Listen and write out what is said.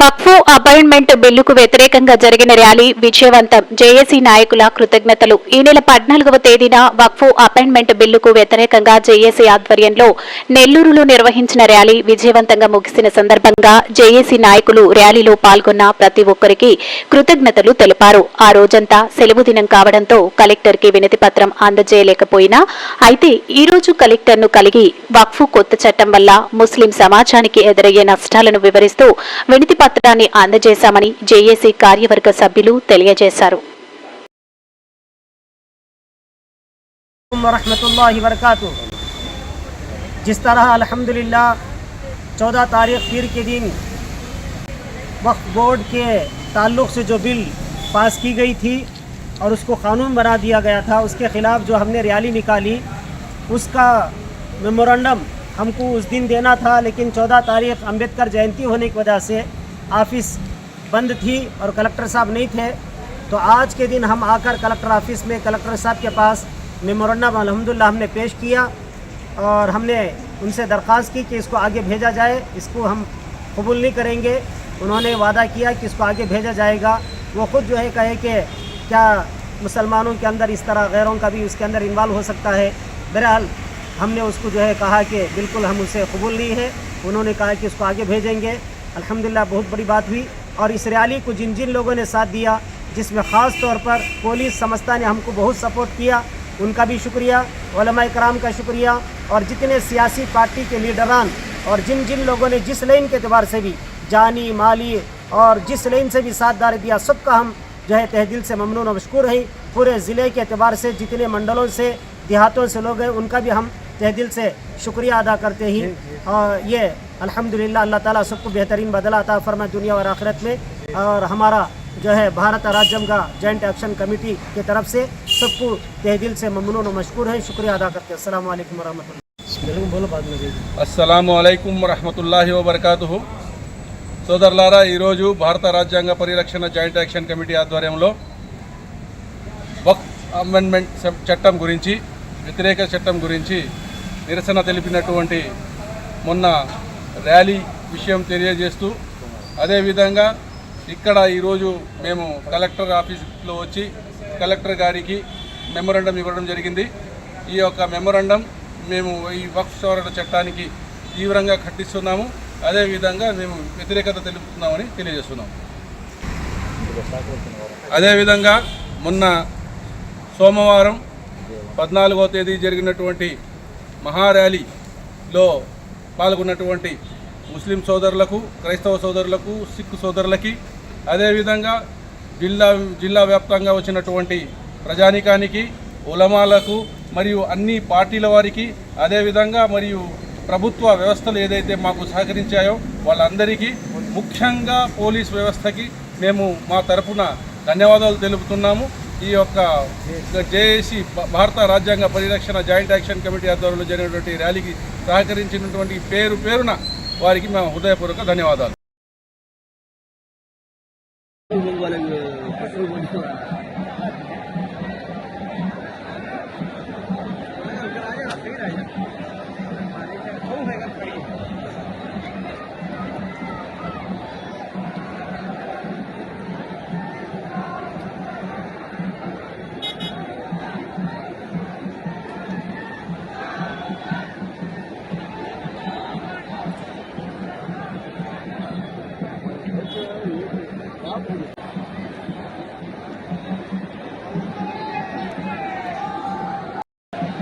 వక్ఫ్ appointment బిల్లుకు వ్యతిరేకంగా జరిగిన ర్యాలీ విజయవంతం. జేఏసీ నాయకుల కృతజ్ఞతలు. ఈ నెల 14వ తేదీన వక్ఫ్ అపాయింట్మెంట్ బిల్లుకు వ్యతిరేకంగా జేఏసీ ఆధ్వర్యంలో నెల్లూరులో నిర్వహించిన ర్యాలీ విజయవంతంగా ముగిసిన సందర్భంగా జేఏసీ నాయకులు ర్యాలీలో పాల్గొన్న ప్రతి ఒక్కరికి కృతజ్ఞతలు తెలిపారు. ఆ రోజంతా సెలవు దినం కావడంతో కలెక్టర్కి వినతి పత్రం అందజేయలేకపోయినా అయితే ఈ రోజు కలెక్టర్ను కలిగి వక్ఫ్ కొత్త చట్టం వల్ల ముస్లిం సమాజానికి ఎదురయ్యే నష్టాలను వివరిస్తూ వినతి పత్రాన్ని అందజేశామని జేఏసీ కార్యవర్గ సభ్యులు తెలియజేశారు. जिस तरह अल्हम्दुलिल्लाह 14 तारीख पीर के दिन वक्फ बोर्ड के ताल्लुक़ से जो बिल पास की गई थी और उसको कानून बना दिया गया था, उसके ख़िलाफ़ जो हमने रैली निकाली उसका मेमोरेंडम हमको उस दिन देना था, लेकिन 14 तारीख अम्बेडकर जयंती होने की वजह से ऑफिस बंद थी और कलेक्टर साहब नहीं थे। तो आज के दिन हम आकर कलेक्टर ऑफिस में कलेक्टर साहब के पास मेमोरेंडम अल्हम्दुलिल्लाह हमने पेश किया और हमने उनसे दरख्वास्त की कि इसको आगे भेजा जाए। इसको हम कबूल नहीं करेंगे। उन्होंने वादा किया कि इसको आगे भेजा जाएगा। वो ख़ुद जो है कहे कि क्या मुसलमानों के अंदर इस तरह गैरों का भी उसके अंदर इन्वॉल्व हो सकता है। बहरहाल हमने उसको जो है कहा कि बिल्कुल हम उसे कबूल नहीं है। उन्होंने कहा कि इसको आगे भेजेंगे। अल्हम्दुलिल्लाह बहुत बड़ी बात हुई। और इस रैली को जिन जिन लोगों ने साथ दिया, जिसमें ख़ास तौर पर पुलिस संस्था ने हमको बहुत सपोर्ट किया, उनका भी शुक्रिया, उलमाए कराम का शुक्रिया, और जितने सियासी पार्टी के लीडरान और जिन जिन लोगों ने जिस लाइन के अतबार से भी जानी माली और जिस लाइन से भी साथदारी दिया, सबका हम जो है तहे दिल से ममनून और मशकूर हैं। पूरे ज़िले के अतबार से जितने मंडलों से देहातों से लोग हैं उनका भी हम तहे दिल से शुक्रिया अदा करते ही। और ये अल्हम्दुलिल्लाह अल्लाह ताला सबको बेहतरीन बदला अता फरमाए दुनिया और आखिरत में। और हमारा जो है भारत राज्यम का जॉइंट एक्शन कमेटी की तरफ से सबको तहे दिल से ममनून और मशकूर है, शुक्रिया अदा करते हैं। अस्सलामु अलैकुम वरहमतुल्लाह। बोलो बाद में। అస్సలాము అలైకుం వరహమతుల్లాహి వబరకాతుహు. సోదరులారా, ఈరోజు భారత రాజ్యాంగ పరిరక్షణ జాయింట్ యాక్షన్ కమిటీ ఆధ్వర్యంలో వక్ఫ్ అమెండ్మెంట్ చట్టం గురించి, వ్యతిరేక చట్టం గురించి నిరసన తెలిపినటువంటి మొన్న ర్యాలీ విషయం తెలియజేస్తూ, అదేవిధంగా ఇక్కడ ఈరోజు మేము కలెక్టర్ ఆఫీస్లో వచ్చి కలెక్టర్ గారికి మెమోరాండం ఇవ్వడం జరిగింది. ఈ యొక్క మెమోరాండం మేము ఈ వక్ఫ్ సవరణ చట్టానికి తీవ్రంగా ఖండిస్తున్నాము, అదేవిధంగా మేము వ్యతిరేకత తెలుపుతున్నామని తెలియజేస్తున్నాము. అదేవిధంగా మొన్న సోమవారం 14వ తేదీ జరిగినటువంటి మహార్యాలీలో పాల్గొన్నటువంటి ముస్లిం సోదరులకు, క్రైస్తవ సోదరులకు, సిక్ సోదరులకి, అదేవిధంగా జిల్లా వ్యాప్తంగా వచ్చినటువంటి ప్రజానికానికి, ఉలమాలకు మరియు అన్ని పార్టీల వారికి, అదేవిధంగా మరియు ప్రభుత్వ వ్యవస్థలు ఏదైతే మాకు సహకరించాయో వాళ్ళందరికీ, ముఖ్యంగా పోలీస్ వ్యవస్థకి మేము మా తరపున ధన్యవాదాలు తెలుపుతున్నాము. ఈ యొక్క జేఏసీ భారత రాజ్యాంగ పరిరక్షణ జాయింట్ యాక్షన్ కమిటీ ఆధ్వర్యంలో జరిగినటువంటి ర్యాలీకి సహకరించినటువంటి పేరున వారికి మేము హృదయపూర్వక ధన్యవాదాలు.